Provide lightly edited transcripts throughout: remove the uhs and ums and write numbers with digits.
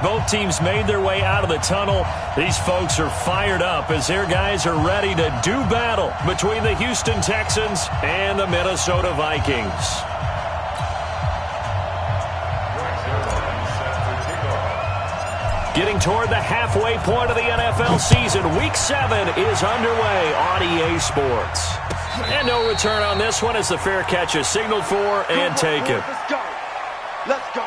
Both teams made their way out of the tunnel. These folks are fired up as their guys are ready to do battle between the Houston Texans and the Minnesota Vikings. Getting toward the halfway point of the NFL season, Week 7 is underway on EA Sports. And no return on this one as the fair catch is signaled for and taken. Let's go. Let's go.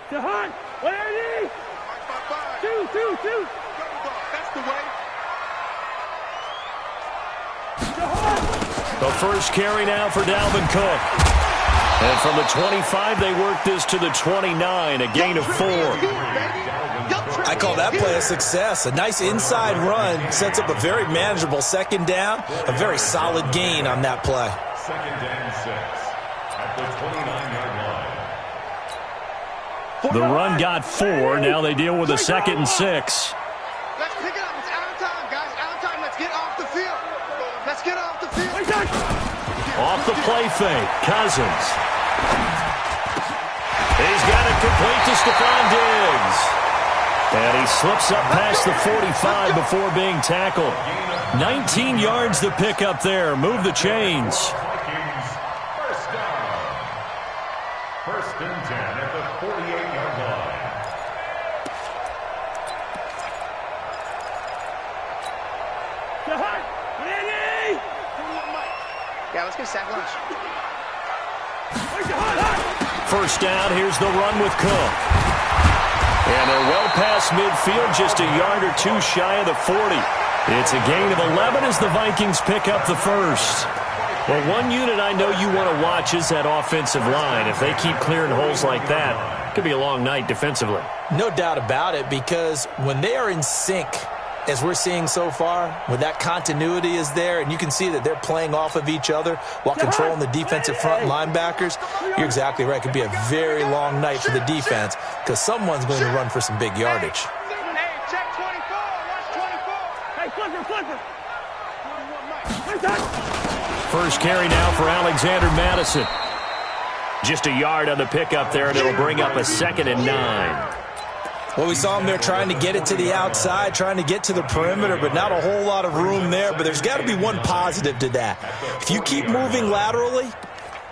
Jahan, where are you? Two. That's the way. The first carry now for Dalvin Cook. And from the 25, they work this to the 29, a gain of 4. I call that play a success. A nice inside run sets up a very manageable second down. A very solid gain on that play. Second down 6 at the 29-yard line. The run got 4. Now they deal with a 2nd and 6. Let's pick it up. It's out of time, guys. Out of time. Let's get off the field. Let's get off the field. Off the play fake. Cousins. He's got it complete to Stephon Diggs. And he slips up past the 45 before being tackled. 19 yards to pick up there. Move the chains. First down. First and 10 at the 48-yard line. Yeah, let's get sack lunch. First down, here's the run with Cook. And they're well past midfield, just a yard or two shy of the 40. It's a gain of 11 as the Vikings pick up the first. Well, one unit I know you want to watch is that offensive line. If they keep clearing holes like that, it could be a long night defensively. No doubt about it, because when they are in sync, as we're seeing so far, when that continuity is there, and you can see that they're playing off of each other while controlling the defensive front linebackers, you're exactly right. It could be a very long night for the defense because someone's going to run for some big yardage. Hey, check 24. Watch 24. Hey, flipper. First carry now for Alexander Madison. Just a yard on the pickup there, and it'll bring up a 2nd and 9. Well, we saw him there trying to get it to the outside, trying to get to the perimeter, but not a whole lot of room there. But there's got to be one positive to that. If you keep moving laterally,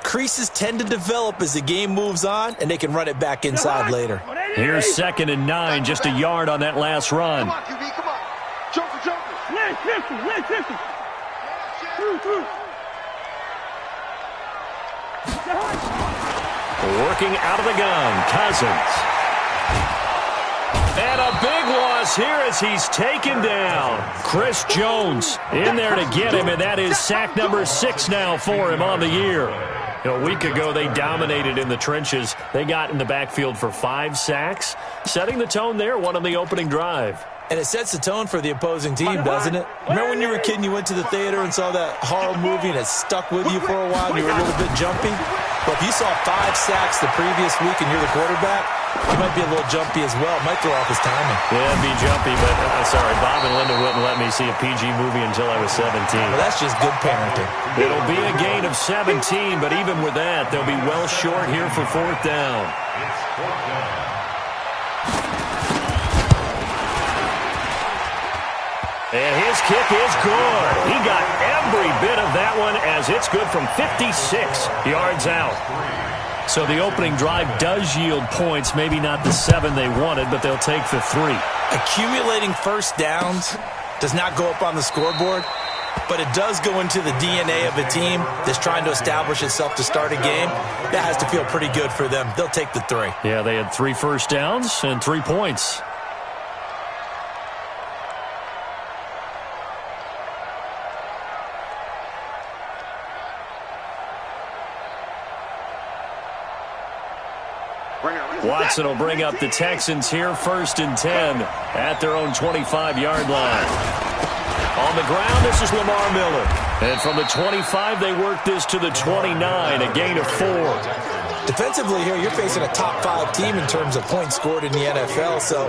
creases tend to develop as the game moves on, and they can run it back inside later. Here's 2nd and 9, just a yard on that last run. Come on, QB, come on. Jumper. Working out of the gun, Cousins. And a big loss here as he's taken down. Chris Jones in there to get him, and that is sack number 6 now for him on the year. A week ago, they dominated in the trenches. They got in the backfield for 5 sacks, setting the tone there, one on the opening drive. And it sets the tone for the opposing team, doesn't it? Remember when you were a kid and you went to the theater and saw that horror movie and it stuck with you for a while and you were a little bit jumpy? Well, if you saw 5 sacks the previous week and you're the quarterback, you might be a little jumpy as well. Might throw off his timing. Yeah, it'd be jumpy, but sorry, Bob and Linda wouldn't let me see a PG movie until I was 17. Well, that's just good parenting. It'll be a gain of 17, but even with that, they'll be well short here for 4th down. It's 4th down. And his kick is good. He got every bit of that one as it's good from 56 yards out. So the opening drive does yield points, maybe not the 7 they wanted, but they'll take the 3. Accumulating first downs does not go up on the scoreboard, but it does go into the DNA of a team that's trying to establish itself to start a game. That has to feel pretty good for them. They'll take the 3. Yeah, they had 3 first downs and 3 points. Watson will bring up the Texans here, 1st and 10 at their own 25-yard line. On the ground, this is Lamar Miller. And from the 25, they work this to the 29, a gain of 4. Defensively here, you're facing a top-5 team in terms of points scored in the NFL. So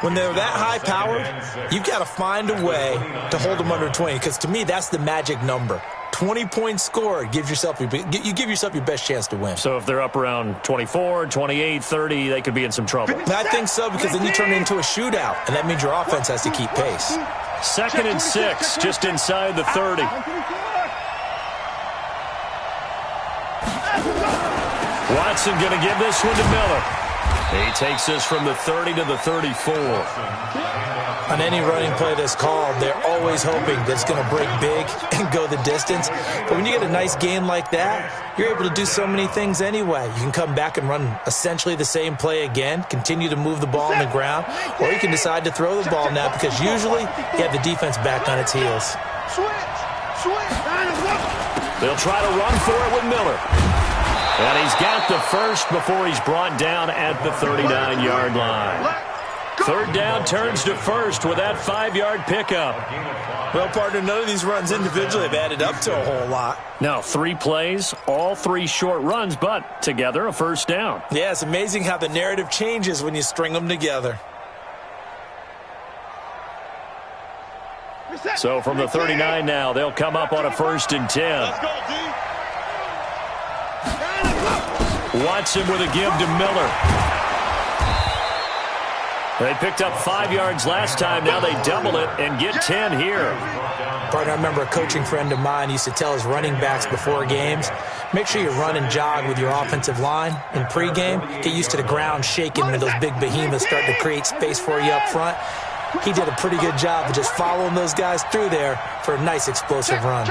when they're that high-powered, you've got to find a way to hold them under 20. Because to me, that's the magic number. 20 points scored gives yourself you give yourself your best chance to win. So if they're up around 24, 28, 30, they could be in some trouble. I think so, because then you turn it into a shootout, and that means your offense has to keep pace. 2nd and 6, just inside the 30. Watson going to give this one to Miller. He takes this from the 30 to the 34. On any running play that's called, they're always hoping that it's going to break big and go the distance. But when you get a nice gain like that, you're able to do so many things anyway. You can come back and run essentially the same play again, continue to move the ball on the ground, or you can decide to throw the ball now because usually you have the defense back on its heels. They'll try to run for it with Miller. And he's got the first before he's brought down at the 39-yard line. 3rd down turns to first with that 5-yard pickup. Well, partner, none of these runs individually have added up to a whole lot. Now, 3 plays, all 3 short runs, but together a first down. Yeah, it's amazing how the narrative changes when you string them together. So from the 39 now, they'll come up on a 1st and 10. Watson with a give to Miller. They picked up 5 yards last time. Now they double it and get 10 here. Partner, I remember a coaching friend of mine used to tell his running backs before games, make sure you run and jog with your offensive line in pregame. Get used to the ground shaking when those big behemoths start to create space for you up front. He did a pretty good job of just following those guys through there for a nice explosive run.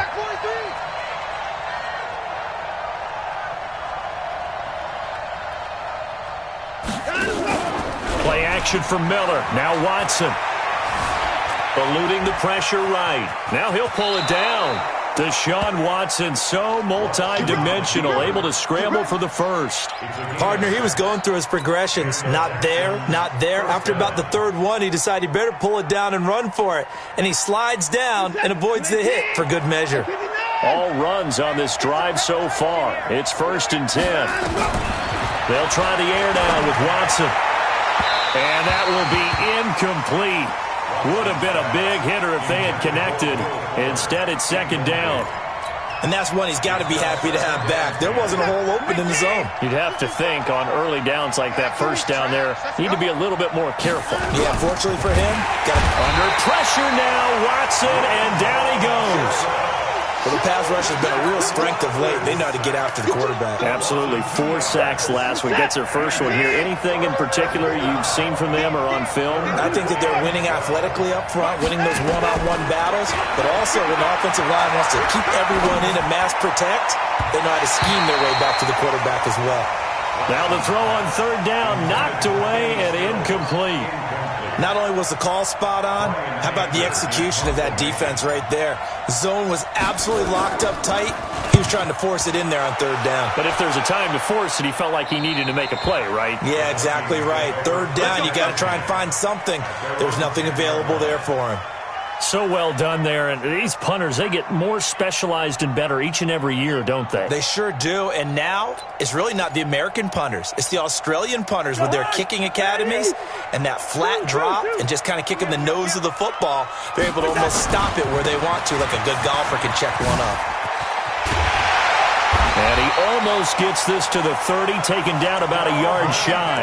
Play action from Miller. Now Watson. Eluding the pressure right. Now he'll pull it down. Deshaun Watson, so multi-dimensional, able to scramble for the first. Partner, he was going through his progressions. Not there, not there. After about the 3rd one, he decided he better pull it down and run for it. And he slides down and avoids the hit for good measure. All runs on this drive so far. It's 1st and 10. They'll try the air now with Watson. And that will be incomplete. Would have been a big hitter if they had connected. Instead, it's 2nd down. And that's one he's got to be happy to have back. There wasn't a hole open in the zone. You'd have to think on early downs like that 1st down there, need to be a little bit more careful. Yeah, fortunately for him, under pressure now, Watson, and down he goes. Well, the pass rush has been a real strength of late. They know how to get after the quarterback. Absolutely. 4 sacks last week. That's their first one here. Anything in particular you've seen from them or on film? I think that they're winning athletically up front, winning those one-on-one battles, but also when the offensive line wants to keep everyone in and mass protect, they know how to scheme their way back to the quarterback as well. Now the throw on 3rd down, knocked away and incomplete. Not only was the call spot on, how about the execution of that defense right there? The zone was absolutely locked up tight. He was trying to force it in there on 3rd down. But if there's a time to force it, he felt like he needed to make a play, right? Yeah, exactly right. 3rd down, you got to try and find something. There's nothing available there for him. So well done there. And these punters, they get more specialized and better each and every year, don't they? They sure do. And now, it's really not the American punters. It's the Australian punters with their kicking academies and that flat drop and just kind of kicking the nose of the football. They're able to almost stop it where they want to, like a good golfer can check one up. And he almost gets this to the 30, taken down about a yard shy.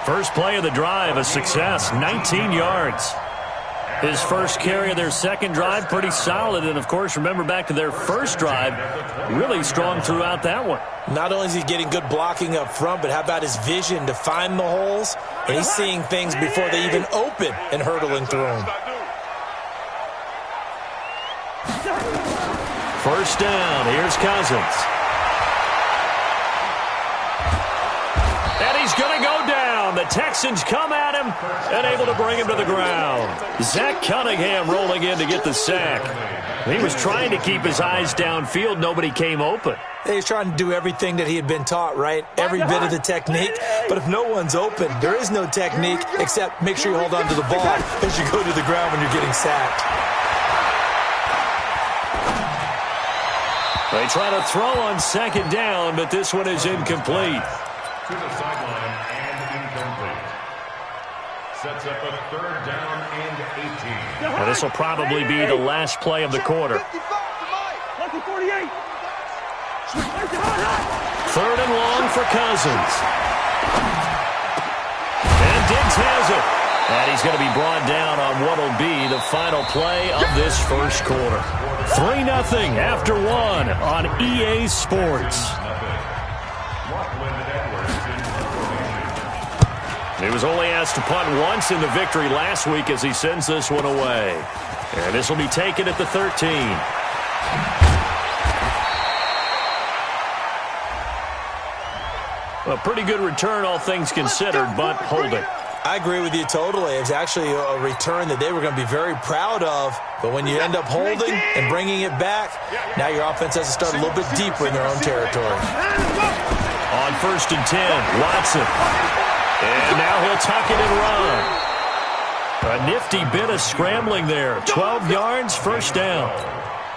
First play of the drive, a success, 19 yards. His first carry of their 2nd drive, pretty solid. And, of course, remember back to their first drive, really strong throughout that one. Not only is he getting good blocking up front, but how about his vision to find the holes? And he's seeing things before they even open and hurdling through them. 1st down. Here's Cousins. And he's going to go down. The Texans come at him and able to bring him to the ground. Zach Cunningham rolling in to get the sack. He was trying to keep his eyes downfield. Nobody came open. He was trying to do everything that he had been taught, right? Every bit of the technique. But if no one's open, there is no technique except make sure you hold on to the ball as you go to the ground when you're getting sacked. They try to throw on second down, but this one is incomplete. To the sideline and incomplete. Sets up a third down and 18. Now, this will probably be the last play of the quarter. 48. Third and long for Cousins. And Diggs has it. And he's going to be brought down on what will be the final play of this first quarter. 3-0 after 1 on EA Sports. He was only asked to punt once in the victory last week as he sends this one away. And this will be taken at the 13. A pretty good return, all things considered, but holding. I agree with you totally. It's actually a return that they were going to be very proud of. But when you end up holding and bringing it back, now your offense has to start a little bit deeper in their own territory. On 1st and 10, Watson. And now he'll tuck it and run. A nifty bit of scrambling there. 12 yards, first down.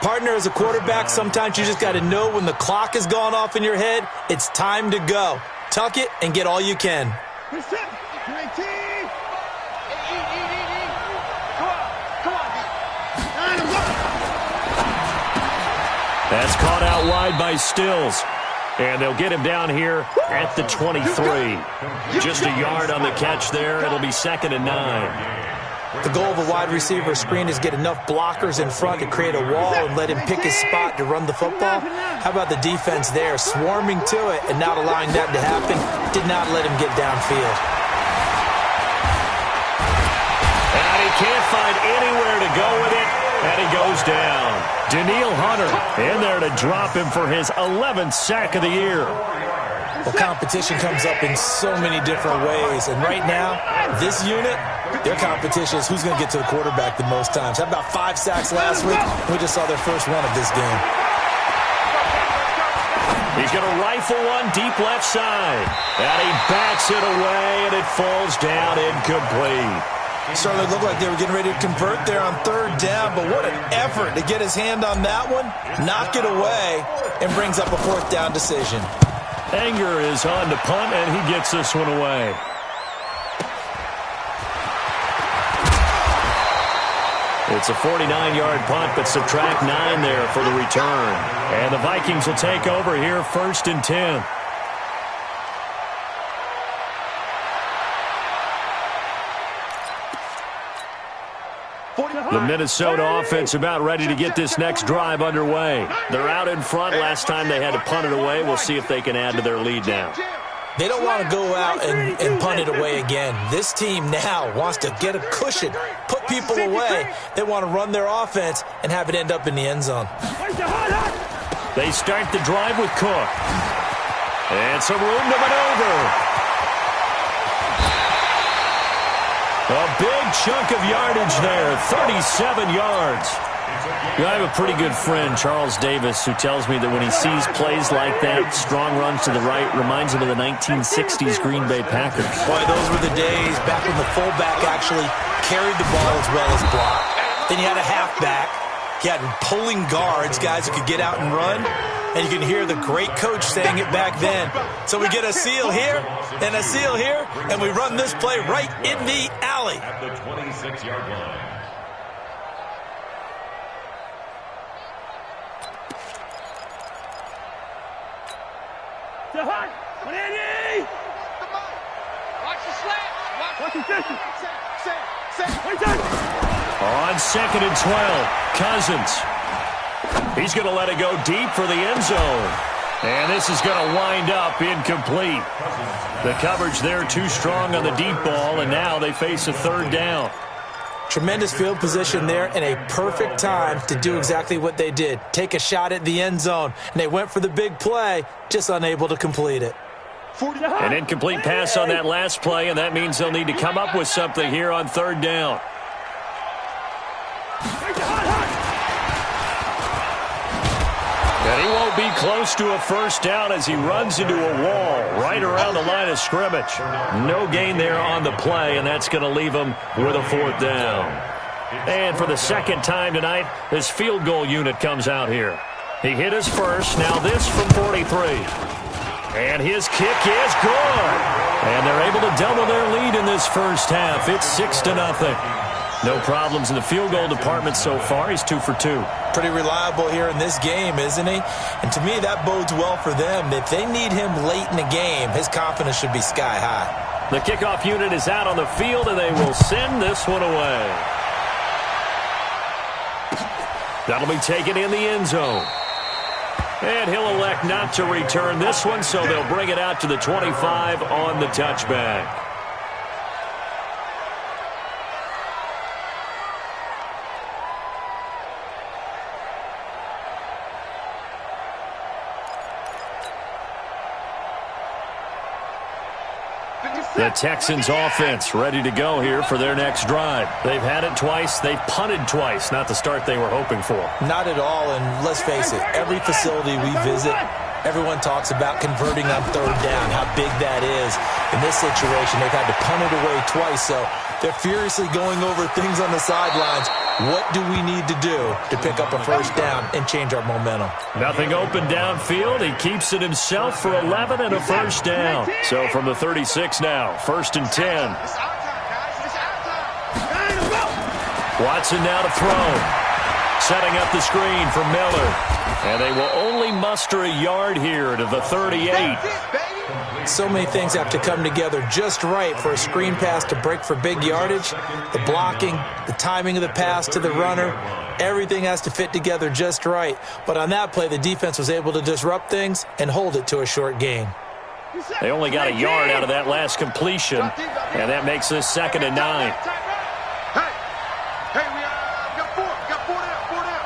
Partner, as a quarterback, sometimes you just got to know when the clock has gone off in your head, it's time to go. Tuck it and get all you can. That's caught out wide by Stills. And they'll get him down here at the 23. Just a yard on the catch there. It'll be 2nd and 9. The goal of a wide receiver screen is get enough blockers in front to create a wall and let him pick his spot to run the football. How about the defense there, swarming to it and not allowing that to happen? Did not let him get downfield. And he can't find anywhere to go with it, and he goes down. Daniil Hunter in there to drop him for his 11th sack of the year. Well, competition comes up in so many different ways, and right now, this unit, their competition is who's going to get to the quarterback the most times. Had about 5 sacks last week. We just saw their first one of this game. He's going to rifle one deep left side, and he backs it away, and it falls down incomplete. Certainly looked like they were getting ready to convert there on 3rd down, but what an effort to get his hand on that one, knock it away, and brings up a 4th down decision. Anger is on to punt, and he gets this one away. It's a 49-yard punt, but subtract 9 there for the return. And the Vikings will take over here 1st and 10. The Minnesota offense about ready to get this next drive underway. They're out in front. Last time they had to punt it away. We'll see if they can add to their lead now. They don't want to go out and punt it away again. This team now wants to get a cushion, put people away. They want to run their offense and have it end up in the end zone. They start the drive with Cook. And some room to maneuver. A big chunk of yardage there, 37 yards. I have a pretty good friend, Charles Davis, who tells me that when he sees plays like that, strong runs to the right, reminds him of the 1960s Green Bay Packers. Boy, those were the days back when the fullback actually carried the ball as well as blocked. Then you had a halfback. You had pulling guards, guys who could get out and run. And you can hear the great coach saying it back then. So we get a seal here and a seal here, and we run this play right in the alley. At the 26-yard line. Watch the slant. Watch the distance. On 2nd and 12, Cousins. He's going to let it go deep for the end zone. And this is going to wind up incomplete. The coverage there too strong on the deep ball, and now they face a 3rd down. Tremendous field position there and a perfect time to do exactly what they did. Take a shot at the end zone. And they went for the big play, just unable to complete it. An incomplete pass on that last play, and that means they'll need to come up with something here on 3rd down. And he won't be close to a 1st down as he runs into a wall right around the line of scrimmage. No gain there on the play, and that's going to leave him with a 4th down. And for the 2nd time tonight, this field goal unit comes out here. He hit his first. Now this from 43. And his kick is good. And they're able to double their lead in this first half. It's 6-0. No problems in the field goal department so far. He's 2 for 2. Pretty reliable here in this game, isn't he? And to me, that bodes well for them. If they need him late in the game, his confidence should be sky high. The kickoff unit is out on the field, and they will send this one away. That'll be taken in the end zone. And he'll elect not to return this one, so they'll bring it out to the 25 on the touchback. The Texans offense ready to go here for their next drive. They've had it twice. They've punted twice. Not the start they were hoping for. Not at all, and let's face it, every facility we visit, everyone talks about converting on third down, how big that is. In this situation, they've had to punt it away twice, so they're furiously going over things on the sidelines. What do we need to do to pick up a first down and change our momentum? Nothing open downfield. He keeps it himself for 11 and a first down. So from the 36 now, 1st and 10. It's our time, guys. It's our time. Watson now to throw. Setting up the screen for Miller. And they will only muster a yard here to the 38. That's it, baby. So many things have to come together just right for a screen pass to break for big yardage. The blocking, the timing of the pass to the runner, everything has to fit together just right. But on that play, the defense was able to disrupt things and hold it to a short gain. They only got a yard out of that last completion, and that makes this 2nd and 9. Hey, we got four. We got four down.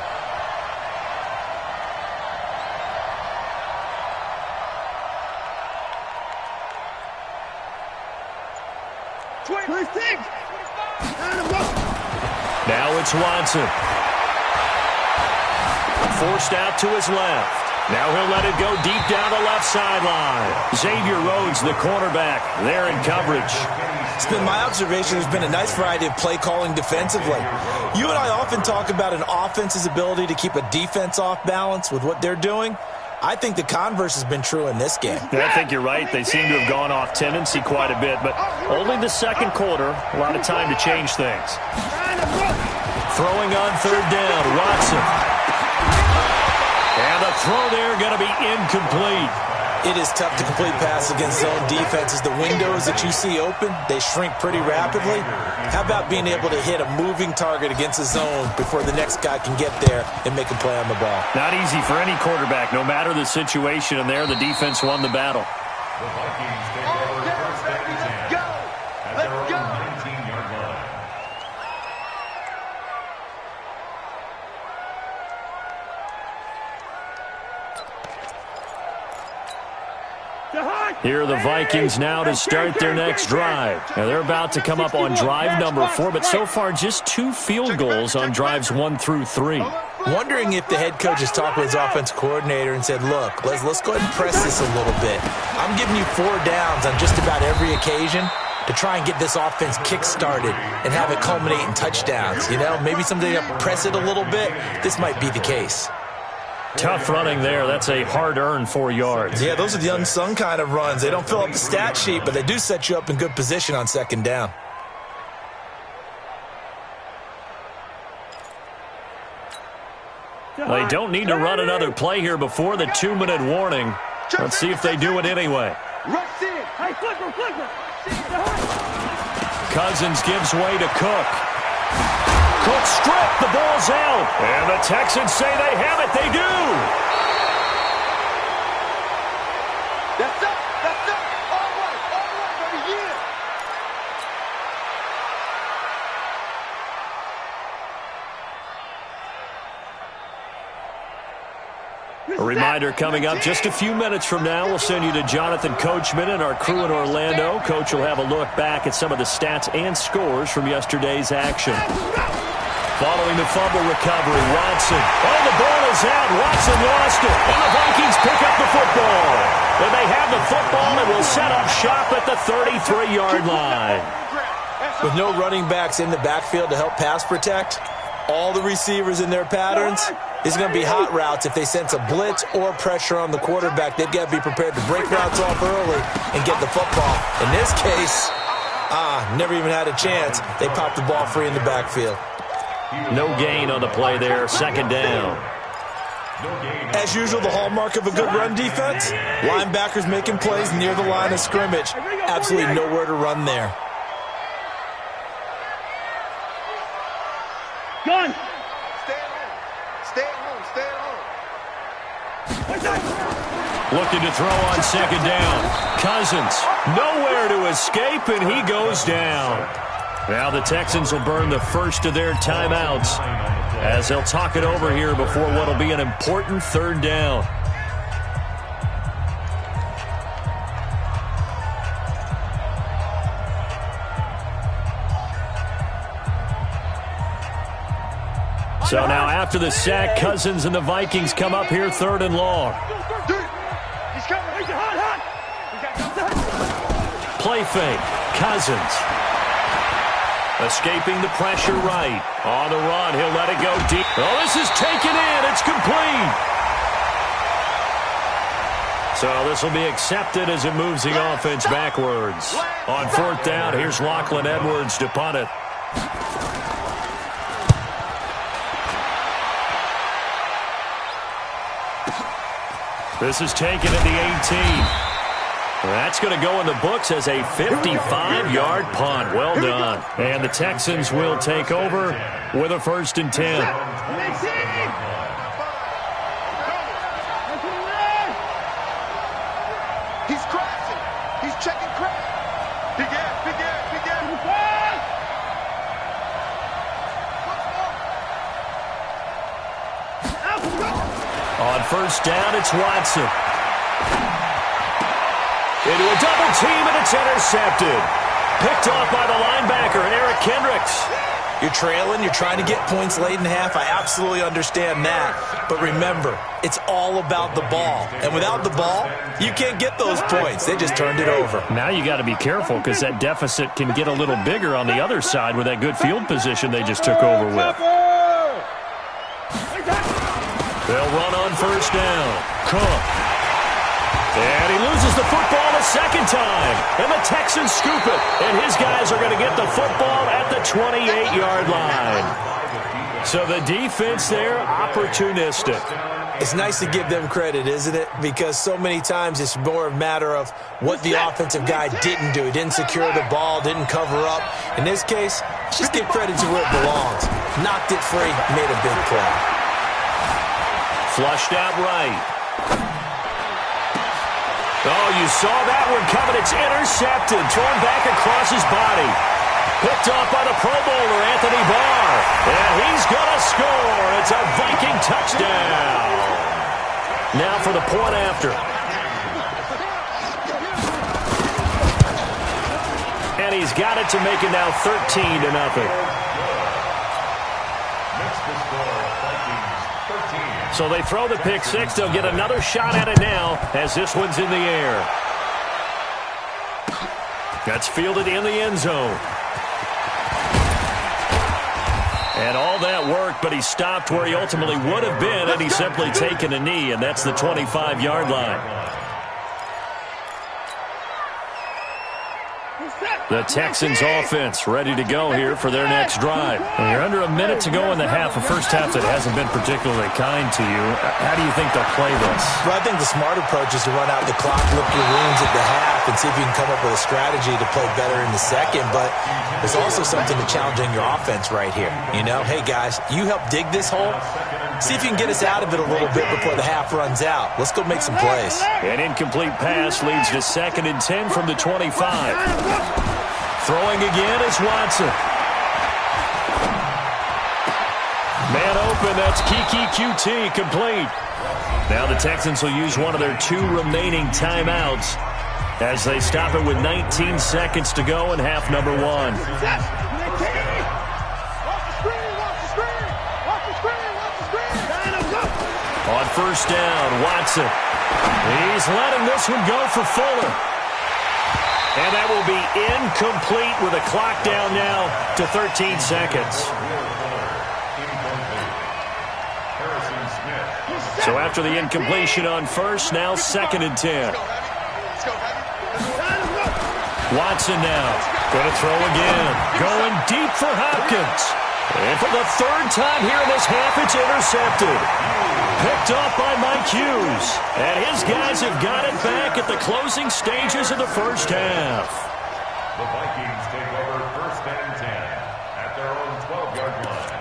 26. Now it's Watson. Forced out to his left. Now he'll let it go deep down the left sideline. Xavier Rhodes, the cornerback, there in coverage. It's been my observation there's been a nice variety of play calling defensively. You and I often talk about an offense's ability to keep a defense off balance with what they're doing. I think the converse has been true in this game. I think you're right. They seem to have gone off tendency quite a bit, but only the second quarter, a lot of time to change things. Throwing on 3rd down, Watson. And the throw there going to be incomplete. It is tough to complete passes against zone defenses. The windows that you see open, they shrink pretty rapidly. How about being able to hit a moving target against a zone before the next guy can get there and make a play on the ball? Not easy for any quarterback, no matter the situation, and there the defense won the battle. The Vikings take over 1st and 10 at their own 19-yard line. Here are the Vikings now to start their next drive. Now they're about to come up on drive number 4, but so far just 2 field goals on drives 1 through 3. Wondering if the head coach has talked with his offensive coordinator and said, look, let's go ahead and press this a little bit. I'm giving you 4 downs on just about every occasion to try and get this offense kick-started and have it culminate in touchdowns. You know, maybe someday I'll press it a little bit. This might be the case. Tough running there. That's a hard-earned 4 yards. Yeah, those are the unsung kind of runs. They don't fill up the stat sheet, but they do set you up in good position on 2nd down. They don't need to run another play here before the 2-minute warning. Let's see if they do it anyway. Hey, flipper. Cousins gives way to Cook. Cook stripped. The ball's out. And the Texans say they have it. They do. That's up. All right, baby, yeah. A reminder coming up just a few minutes from now. We'll send you to Jonathan Coachman and our crew in Orlando. Coach will have a look back at some of the stats and scores from yesterday's action. Following the fumble recovery, Watson. Oh, the ball is out. Watson lost it. And the Vikings pick up the football. And they have the football and will set up shop at the 33-yard line. With no running backs in the backfield to help pass protect, all the receivers in their patterns, These are going to be hot routes. If they sense a blitz or pressure on the quarterback, they've got to be prepared to break routes off early and get the football. In this case, never even had a chance. They popped the ball free in the backfield. No gain on the play there, second down. As usual, the hallmark of a good run defense, linebackers making plays near the line of scrimmage. Absolutely nowhere to run there. Gun. Stay at home. Stay at home. Stay at home. Looking to throw on second down. Cousins, nowhere to escape, and he goes down. Now the Texans will burn the first of their timeouts as they'll talk it over here before what will be an important third down. So now after the sack, Cousins and the Vikings come up here third and long. He's coming. He's hot. Play fake. Cousins. Escaping the pressure right. On the run, he'll let it go deep. Oh, this is taken in. It's complete. So this will be accepted as it moves the offense backwards. On fourth down, here's Lachlan Edwards to punt it. This is taken at the 18. That's going to go in the books as a 55-yard punt. Well done. And the Texans will take over with a 1st and 10. He's crashing. He's checking crash. Big ass. On first down, it's Watson. Into a double team, and it's intercepted. Picked off by the linebacker, Eric Kendricks. You're trailing, you're trying to get points late in half. I absolutely understand that. But remember, it's all about the ball. And without the ball, you can't get those points. They just turned it over. Now you got to be careful because that deficit can get a little bigger on the other side with that good field position they just took over with. They'll run on first down. Cook. And he loses the football a second time. And the Texans scoop it. And his guys are going to get the football at the 28-yard line. So the defense there, opportunistic. It's nice to give them credit, isn't it? Because so many times it's more a matter of what the offensive guy didn't do. He didn't secure the ball, didn't cover up. In this case, just give credit to where it belongs. Knocked it free, made a big play. Flushed out right. Oh, you saw that one coming. It's intercepted. Thrown back across his body. Picked off by the Pro Bowler, Anthony Barr. And he's going to score. It's a Viking touchdown. Now for the point after. And he's got it to make it now 13-0. So they throw the pick six. They'll get another shot at it now as this one's in the air. That's fielded in the end zone. And all that worked, but he stopped where he ultimately would have been, and he's simply taken a knee, and that's the 25-yard line. The Texans offense ready to go here for their next drive. And you're under a minute to go in the half, a first half that hasn't been particularly kind to you. How do you think they'll play this? Well, I think the smart approach is to run out the clock, lick your wounds at the half, and see if you can come up with a strategy to play better in the second. But there's also something to challenging your offense right here. You know, hey, guys, you help dig this hole. See if you can get us out of it a little bit before the half runs out. Let's go make some plays. An incomplete pass leads to 2nd and 10 from the 25. Throwing again is Watson. Man open, that's Kiki QT, complete. Now the Texans will use one of their 2 remaining timeouts as they stop it with 19 seconds to go in half number 1. On first down, Watson. He's letting this one go for Fuller. And that will be incomplete with a clock down now to 13 seconds. So after the incompletion on first, now 2nd and 10. Watson now. Going to throw again. Going deep for Hopkins. And for the 3rd time here in this half, it's intercepted. Picked off by Mike Hughes. And his guys have got it back at the closing stages of the first half. The Vikings take over 1st and 10 at their own 12-yard line.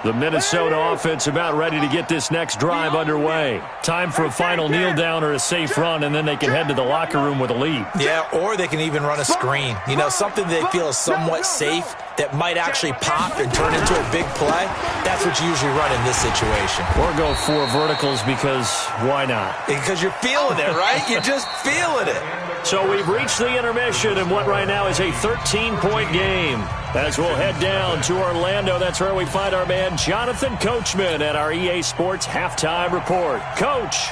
The Minnesota offense about ready to get this next drive underway. Time for a final kneel down or a safe run, and then they can head to the locker room with a lead. Yeah, or they can even run a screen. You know, something they feel is somewhat safe that might actually pop and turn into a big play. That's what you usually run in this situation. Or go 4 verticals because why not? Because you're feeling it, right? You're just feeling it. So we've reached the intermission in what right now is a 13-point game. As we'll head down to Orlando, that's where we find our man Jonathan Coachman at our EA Sports Halftime Report. Coach,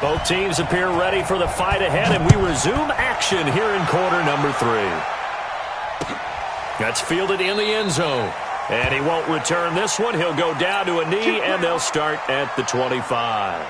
both teams appear ready for the fight ahead, and we resume action here in quarter number 3. That's fielded in the end zone. And he won't return this one. He'll go down to a knee, and they'll start at the 25.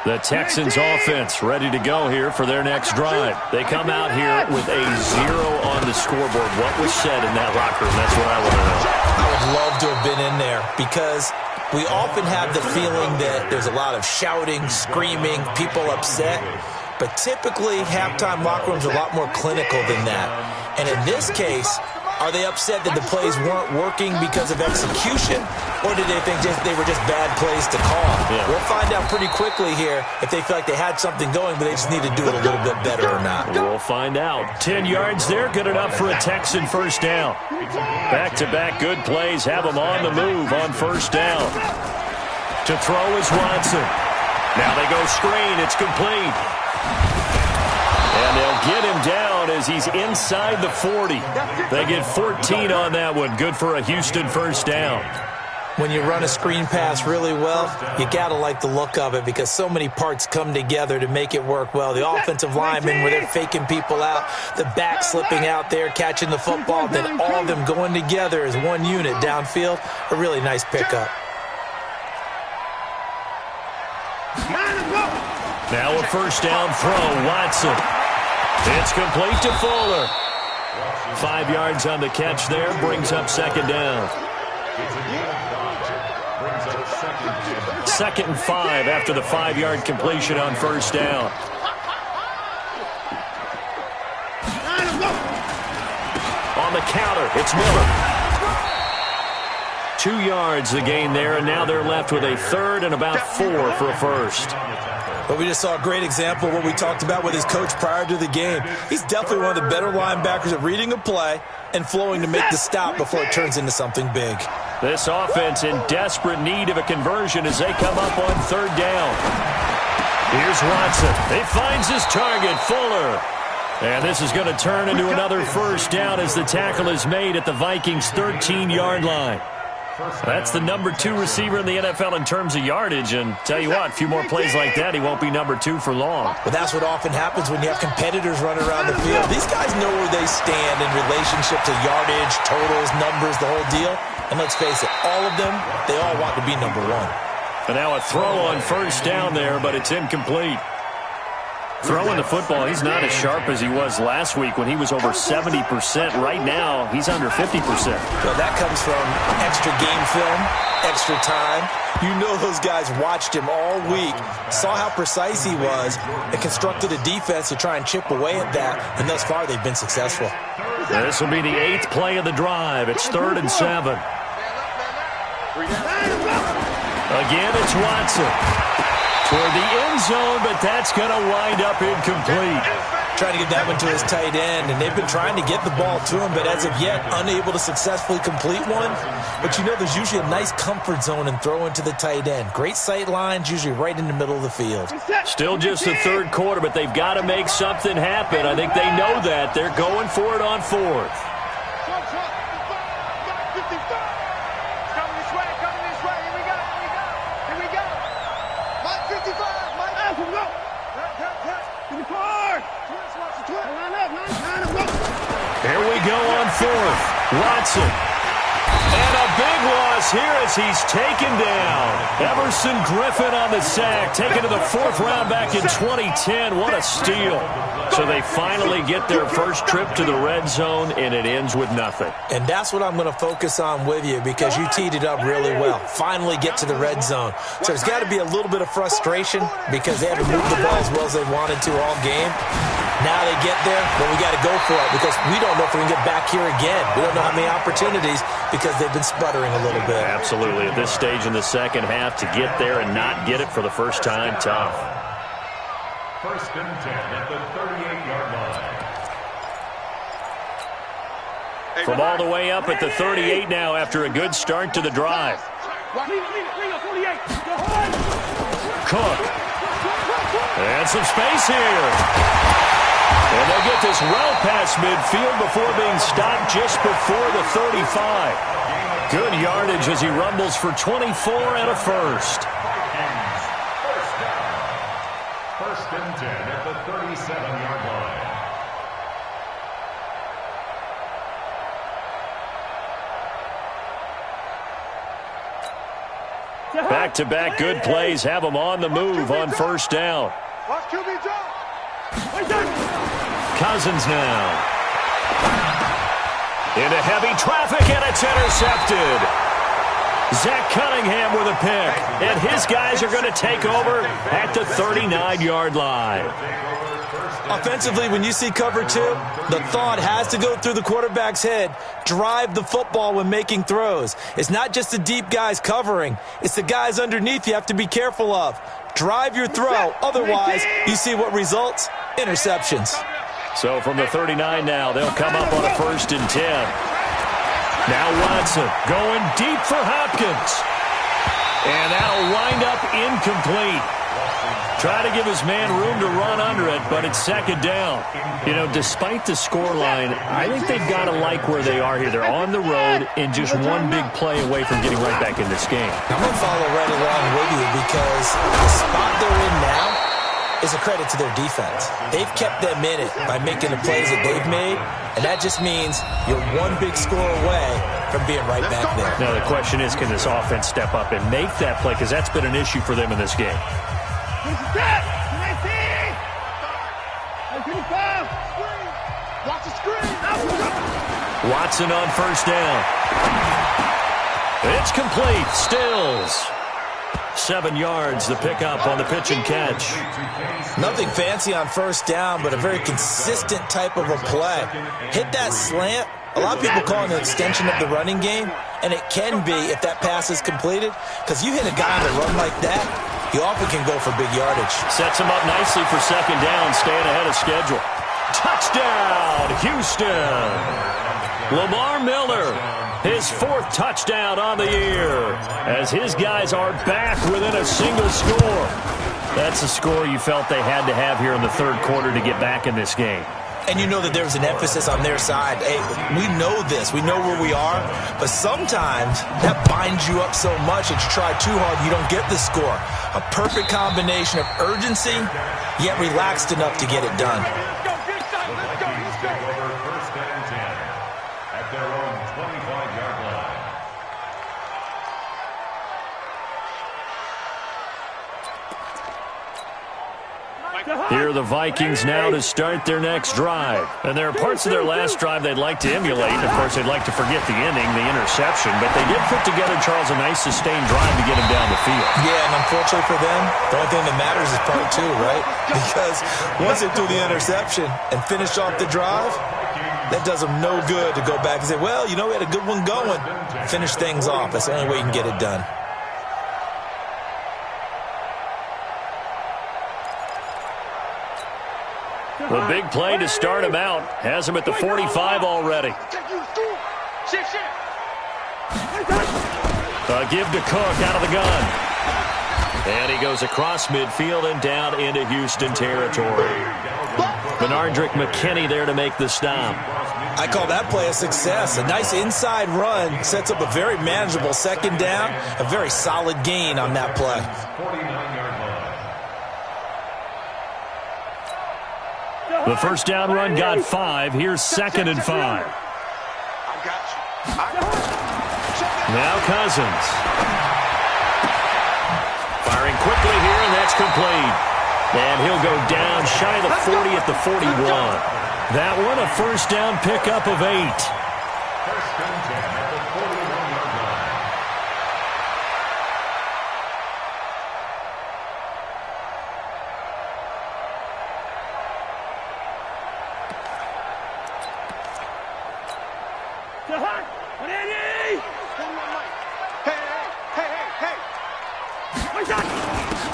The Texans offense ready to go here for their next drive. They come out here with a 0 on the scoreboard. What was said in that locker room? That's what I want to know. I would love to have been in there because we often have the feeling that there's a lot of shouting, screaming, people upset. But typically, halftime locker rooms are a lot more clinical than that. And in this case, are they upset that the plays weren't working because of execution, or did they think they were just bad plays to call? Yeah. We'll find out pretty quickly here if they feel like they had something going, but they just need to do it a little bit better or not. We'll find out. 10 yards there, good enough for a Texan first down. Back-to-back good plays have them on the move on first down. To throw is Watson. Now they go screen. It's complete. And they'll get him down as he's inside the 40. They get 14 on that one. Good for a Houston first down. When you run a screen pass really well, you got to like the look of it because so many parts come together to make it work well. The offensive linemen where they're faking people out, the back slipping out there, catching the football, then all of them going together as one unit downfield. A really nice pickup. Now a first down throw, Watson. It's complete to Fuller. 5 yards on the catch there, brings up second down. 2nd and 5 after the 5-yard completion on first down. On the counter, it's Miller. 2 yards the gain there, and now they're left with a 3rd and about 4 for a first. But we just saw a great example of what we talked about with his coach prior to the game. He's definitely one of the better linebackers at reading a play and flowing to make the stop before it turns into something big. This offense in desperate need of a conversion as they come up on 3rd down. Here's Watson. He finds his target, Fuller. And this is going to turn into another first down as the tackle is made at the Vikings' 13-yard line. That's the number 2 receiver in the NFL in terms of yardage, and tell you what, a few more plays like that, he won't be number 2 for long. But that's what often happens when you have competitors running around the field. These guys know where they stand in relationship to yardage, totals, numbers, the whole deal. And let's face it, all of them, they all want to be number 1. And now a throw on first down there, but it's incomplete. Throwing the football, he's not as sharp as he was last week when he was over 70%. Right now, he's under 50%. Well, that comes from extra game film, extra time. You know those guys watched him all week, saw how precise he was, and constructed a defense to try and chip away at that, and thus far they've been successful. This will be the 8th play of the drive. It's 3rd and 7. Again, it's Watson. Toward the end zone, but that's going to wind up incomplete. Trying to get that one to his tight end, and they've been trying to get the ball to him, but as of yet, unable to successfully complete one. But you know there's usually a nice comfort zone in throwing to the tight end. Great sight lines, usually right in the middle of the field. Still just the 3rd quarter, but they've got to make something happen. I think they know that. They're going for it on 4th. Here we go on 4th. Watson. And a big loss here as he's taken down. Everson Griffin on the sack, taken to the 4th round back in 2010. What a steal. So they finally get their first trip to the red zone, and it ends with nothing. And that's what I'm going to focus on with you because you teed it up really well. Finally get to the red zone. So there's got to be a little bit of frustration because they haven't moved the ball as well as they wanted to all game. Now they get there, but we got to go for it because we don't know if we can get back here again. We don't know how many opportunities because they've been sputtering a little bit. Absolutely. At this stage in the second half, to get there and not get it for the first time, tough. 1st and 10 at the 38-yard line. From all the way up at the 38 now after a good start to the drive. Cook. And some space here. And they'll get this well past midfield before being stopped just before the 35. Good yardage as he rumbles for 24 and a first. 1st and 10 at the 37-yard line. Back-to-back good plays have them on the move on 1st down. Cousins now. Into heavy traffic, and it's intercepted. Zach Cunningham with a pick, and his guys are going to take over at the 39-yard line. Offensively, when you see cover 2, the thought has to go through the quarterback's head. Drive the football when making throws. It's not just the deep guys covering. It's the guys underneath you have to be careful of. Drive your throw. Otherwise, you see what results? Interceptions. So from the 39 now, they'll come up on a 1st and 10. Now Watson going deep for Hopkins. And that'll wind up incomplete. Try to give his man room to run under it, but it's 2nd down. You know, despite the scoreline, I think they've got to like where they are here. They're on the road and just one big play away from getting right back in this game. I'm going to follow right along with you because the spot they're in now is a credit to their defense. They've kept them in it by making the plays that they've made, and that just means you're one big score away from being right back there. Now the question is, can this offense step up and make that play? Because that's been an issue for them in this game. Watson on 1st down. It's complete. Stills. 7 yards, the pickup on the pitch and catch. Nothing fancy on 1st down, but a very consistent type of a play. Hit that slant. A lot of people call it an extension of the running game, and it can be if that pass is completed, because you hit a guy on the run like that, he often can go for big yardage. Sets him up nicely for 2nd down, staying ahead of schedule. Touchdown, Houston. Lamar Miller, his 4th touchdown on the year, as his guys are back within a single score. That's a score you felt they had to have here in the 3rd quarter to get back in this game. And you know that there's an emphasis on their side. Hey, we know this. We know where we are. But sometimes that binds you up so much that you try too hard and you don't get the score. A perfect combination of urgency, yet relaxed enough to get it done. Here are the Vikings now to start their next drive. And there are parts of their last drive they'd like to emulate. Of course, they'd like to forget the ending, the interception. But they did put together, Charles, a nice sustained drive to get him down the field. Yeah, and unfortunately for them, the only thing that matters is part 2, right? Because once they do the interception and finish off the drive, that does them no good to go back and say, well, you know, we had a good one going. Finish things off. That's the only way you can get it done. The big play to start him out has him at the 45 already. A give to Cook out of the gun. And he goes across midfield and down into Houston territory. Benardrick McKinney there to make the stop. I call that play a success. A nice inside run sets up a very manageable 2nd down. A very solid gain on that play. The 1st down run got 5. Here's 2nd and 5. Now Cousins. Firing quickly here, and that's complete. And he'll go down shy of the 40 at the 41. That one a first down pickup of 8. First and 10 at the 41-yard line.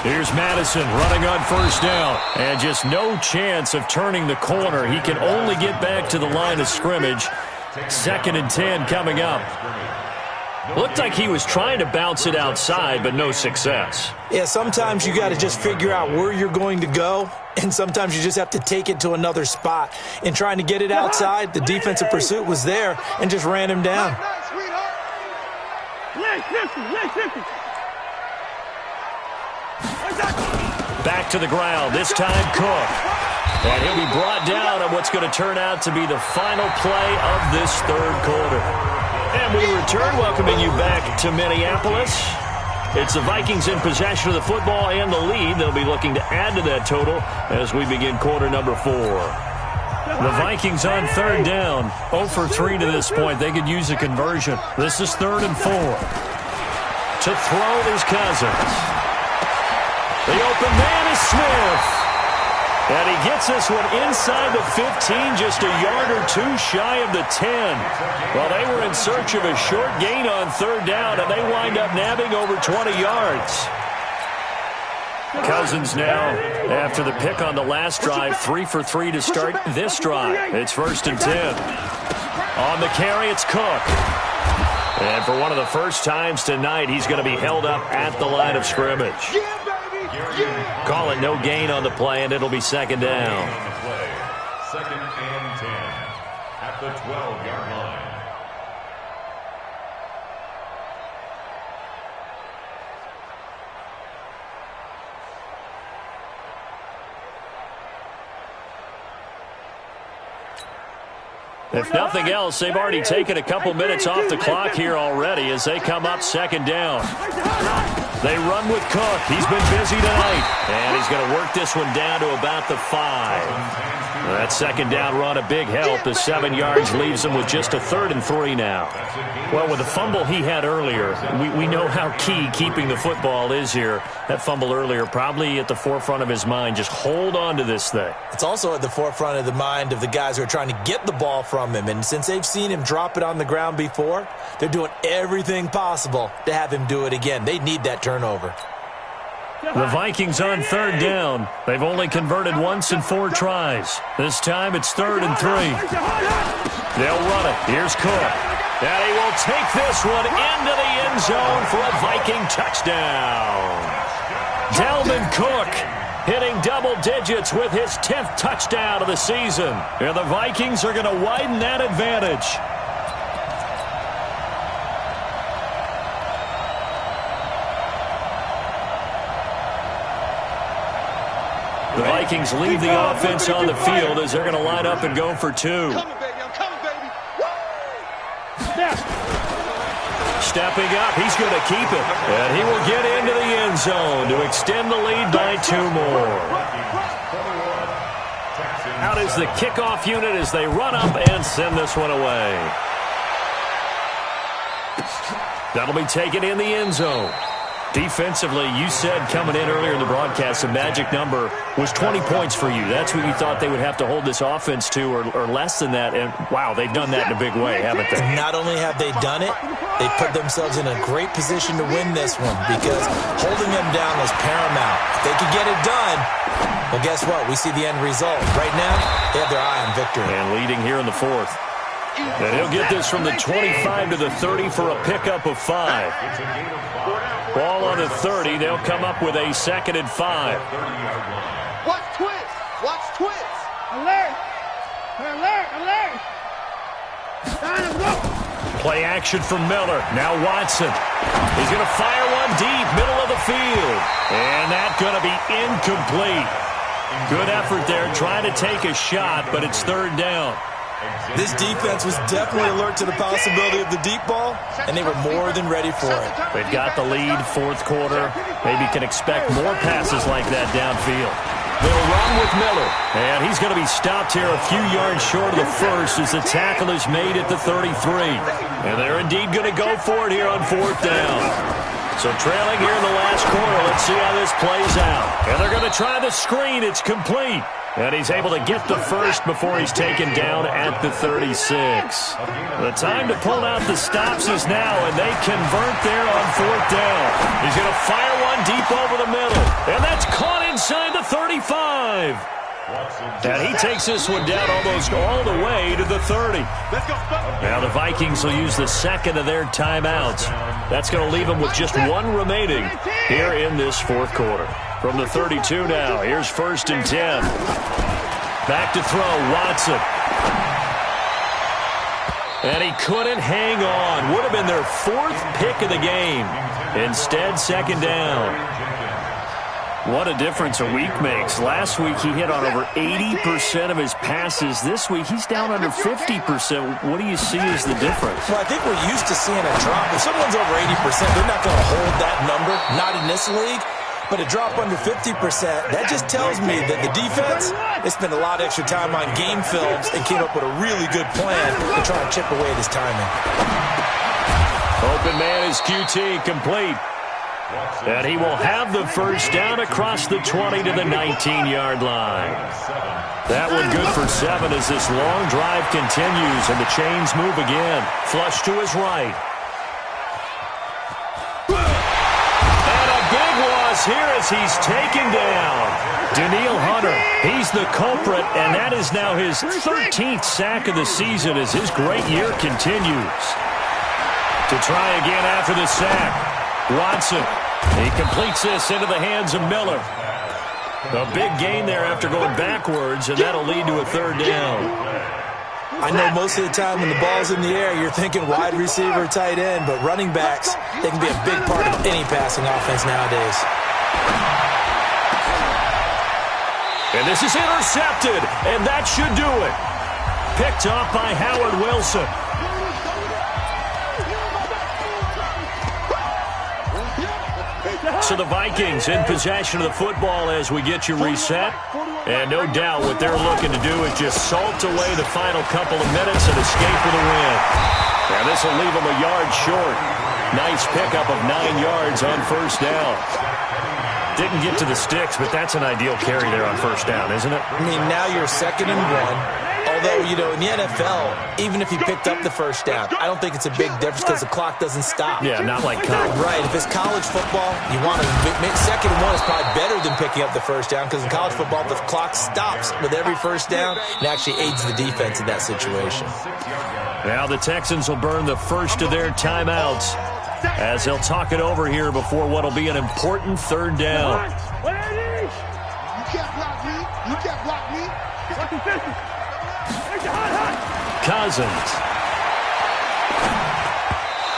Here's Madison running on first down. And just no chance of turning the corner. He can only get back to the line of scrimmage. 2nd and 10 coming up. Looked like he was trying to bounce it outside, but no success. Yeah, sometimes you got to just figure out where you're going to go, and sometimes you just have to take it to another spot. In trying to get it outside, the defensive pursuit was there and just ran him down. Back to the ground, this time Cook. And he'll be brought down on what's going to turn out to be the final play of this third quarter. And we return, welcoming you back to Minneapolis. It's the Vikings in possession of the football and the lead. They'll be looking to add to that total as we begin quarter number 4. The Vikings on third down, 0 for 3 to this point. They could use a conversion. This is 3rd and 4. To throw is Cousins. The open man is Smith. And he gets this one inside the 15, just a yard or 2 shy of the 10. Well, they were in search of a short gain on third down, and they wind up nabbing over 20 yards. Cousins now, after the pick on the last drive, 3 for 3 to start this drive. It's 1st and 10. On the carry, it's Cook. And for one of the first times tonight, he's going to be held up at the line of scrimmage. Call it no gain on the play, and it'll be 2nd down. 2nd and 10 at the 12-yard line. If nothing else, they've already taken a couple minutes off the clock here already as they come up 2nd down. They run with Cook. He's been busy tonight. And he's going to work this one down to about the 5. That 2nd down run a big help as 7 yards leaves him with just a 3rd and 3 now. Well, with the fumble he had earlier, we know how key keeping the football is here. That fumble earlier probably at the forefront of his mind. Just hold on to this thing. It's also at the forefront of the mind of the guys who are trying to get the ball from him. And since they've seen him drop it on the ground before, they're doing everything possible to have him do it again. They need that turnover. The Vikings on 3rd down. They've only converted once in 4 tries. This time it's 3rd and 3. They'll run it. Here's Cook. And he will take this one into the end zone for a Viking touchdown. Dalvin Cook hitting double digits with his 10th touchdown of the season. And the Vikings are going to widen that advantage. The Vikings leave the offense on the field as they're going to line up and go for 2. I'm coming, baby. I'm coming, baby. Stepping up, he's going to keep it. And he will get into the end zone to extend the lead by 2 more. Out is the kickoff unit as they run up and send this one away. That'll be taken in the end zone. Defensively, you said coming in earlier in the broadcast, the magic number was 20 points for you. That's what you thought they would have to hold this offense to, or less than that. And, wow, they've done that in a big way, haven't they? Not only have they done it, they put themselves in a great position to win this one because holding them down was paramount. If they could get it done, well, guess what? We see the end result. Right now, they have their eye on victory. And leading here in the 4th. And he'll get this from the 25 to the 30 for a pickup of 5. Ball on the 30. They'll come up with a 2nd and 5. Watch twins. Watch twins. Alert. Alert. Alert. Time to go. Play action from Miller. Now Watson. He's going to fire one deep, middle of the field. And that's going to be incomplete. Good effort there trying to take a shot, but it's 3rd down. This defense was definitely alert to the possibility of the deep ball, and they were more than ready for it. They've got the lead, fourth quarter. Maybe can expect more passes like that downfield. They'll run with Miller, and he's going to be stopped here a few yards short of the first as the tackle is made at the 33. And they're indeed going to go for it here on fourth down. So trailing here in the last quarter, let's see how this plays out. And they're going to try the screen. It's complete. And he's able to get the first before he's taken down at the 36. The time to pull out the stops is now, and they convert there on fourth down. He's going to fire one deep over the middle, and that's caught inside the 35. And he takes this one down almost all the way to the 30. Now the Vikings will use the second of their timeouts. That's going to leave them with just one remaining here in this fourth quarter. From the 32 now, here's 1st and 10. Back to throw, Watson. And he couldn't hang on. Would have been their fourth pick of the game. Instead, second down. What a difference a week makes. Last week, he hit on over 80% of his passes. This week, he's down under 50%. What do you see as the difference? Well, I think we're used to seeing a drop. If someone's over 80%, they're not going to hold that number, not in this league. But a drop under 50%, that just tells me that the defense, they spent a lot of extra time on game films and came up with a really good plan to try and chip away at his timing. Open man is QT, complete. And he will have the first down across the 20 to the 19-yard line. That one good for 7 as this long drive continues and the chains move again. Flush to his right. And a big loss here as he's taken down. Daniil Hunter, he's the culprit, and that is now his 13th sack of the season as his great year continues. To try again after the sack. Watson, he completes this into the hands of Miller. A big gain there after going backwards, and that'll lead to a third down. I know most of the time when the ball's in the air, you're thinking wide receiver, tight end, but running backs, they can be a big part of any passing offense nowadays. And this is intercepted, and that should do it. Picked off by Howard Wilson. So the Vikings in possession of the football as we get you reset. And no doubt what they're looking to do is just salt away the final couple of minutes and escape with a win. And this will leave them a yard short. Nice pickup of 9 yards on first down. Didn't get to the sticks, but that's an ideal carry there on first down, isn't it? I mean, now you're 2nd and 1. Although, you know, in the NFL, even if he picked up the first down, I don't think it's a big difference because the clock doesn't stop. Yeah, not like college. Right. If it's college football, you want to make 2nd and 1 is probably better than picking up the first down because in college football, the clock stops with every first down and actually aids the defense in that situation. Now the Texans will burn the first of their timeouts as they'll talk it over here before what will be an important third down. You can't block me. You can't block me. Cousins.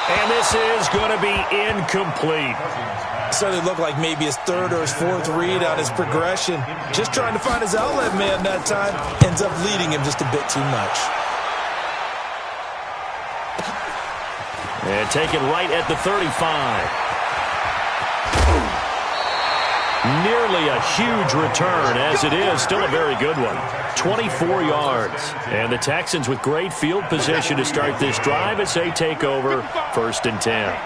And this is going to be incomplete. So it looked like maybe his 3rd or his 4th read on his progression. Just trying to find his outlet man that time. Ends up leading him just a bit too much. And taken right at the 35. Nearly a huge return, as it is. Still a very good one. 24 yards. And the Texans with great field position to start this drive as they take over 1st and 10.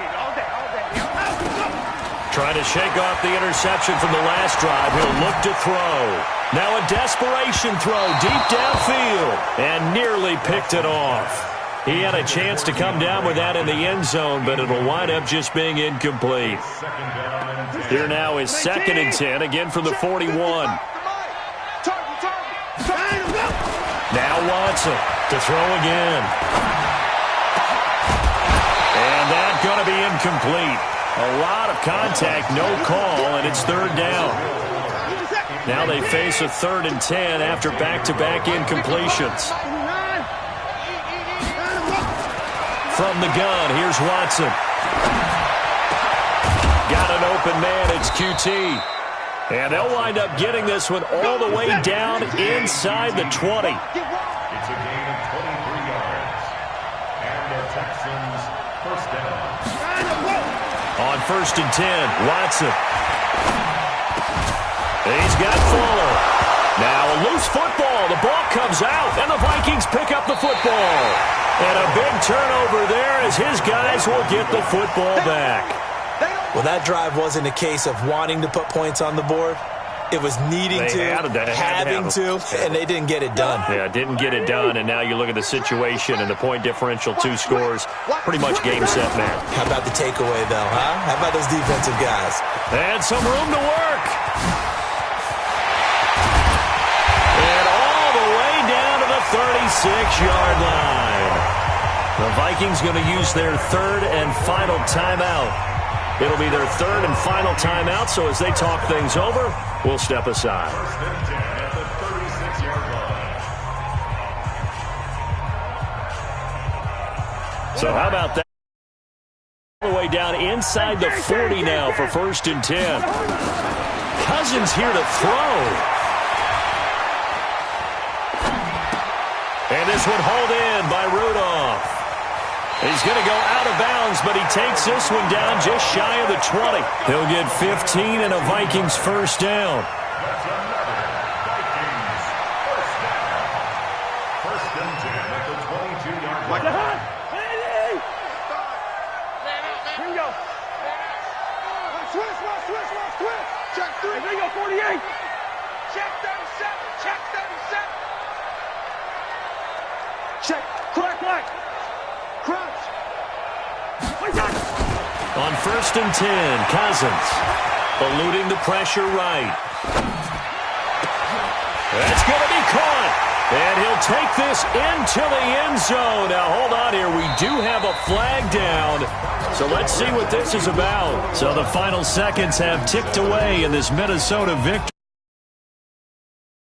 Trying to shake off the interception from the last drive. He'll look to throw. Now a desperation throw deep downfield. And nearly picked it off. He had a chance to come down with that in the end zone, but it'll wind up just being incomplete. Here now is 2nd and 10, again from the 41. Now Watson to throw again. And that's going to be incomplete. A lot of contact, no call, and it's 3rd down. Now they face a 3rd and 10 after back-to-back incompletions. From the gun, here's Watson. Got an open man, it's QT. And they'll wind up getting this one all the way down inside the 20. It's a gain of 29 first and 10. Watson. He's got Fuller. Now a loose football. The ball comes out, and the Vikings pick up the football. And a big turnover there as his guys will get the football back. Well, that drive wasn't a case of wanting to put points on the board. It was needing having to, and they didn't get it done. Yeah, didn't get it done, and now you look at the situation and the point differential, 2 scores, pretty much game, set, match. How about the takeaway, though, huh? How about those defensive guys? And some room to work. And all the way down to the 36-yard line. The Vikings going to use their third and final timeout. It'll be their third and final timeout, so as they talk things over, we'll step aside. First and 10 at the 36-yard line. So how about that? All the way down inside the 40 now for first and 10. Cousins here to throw. And this one hauled in by Rudolph. He's going to go out of bounds, but he takes this one down just shy of the 20. He'll get 15 and a Vikings first down. That's another Vikings first down. First and 10 at the 22-yard line. Here we go. Switch. Check 3. There you go, 48. Check 37. Check 37. Check. Crack. Crouch. On first and 10, Cousins eluding the pressure right. That's going to be caught. And he'll take this into the end zone. Now, hold on here. We do have a flag down. So let's see what this is about. So the final seconds have ticked away in this Minnesota victory.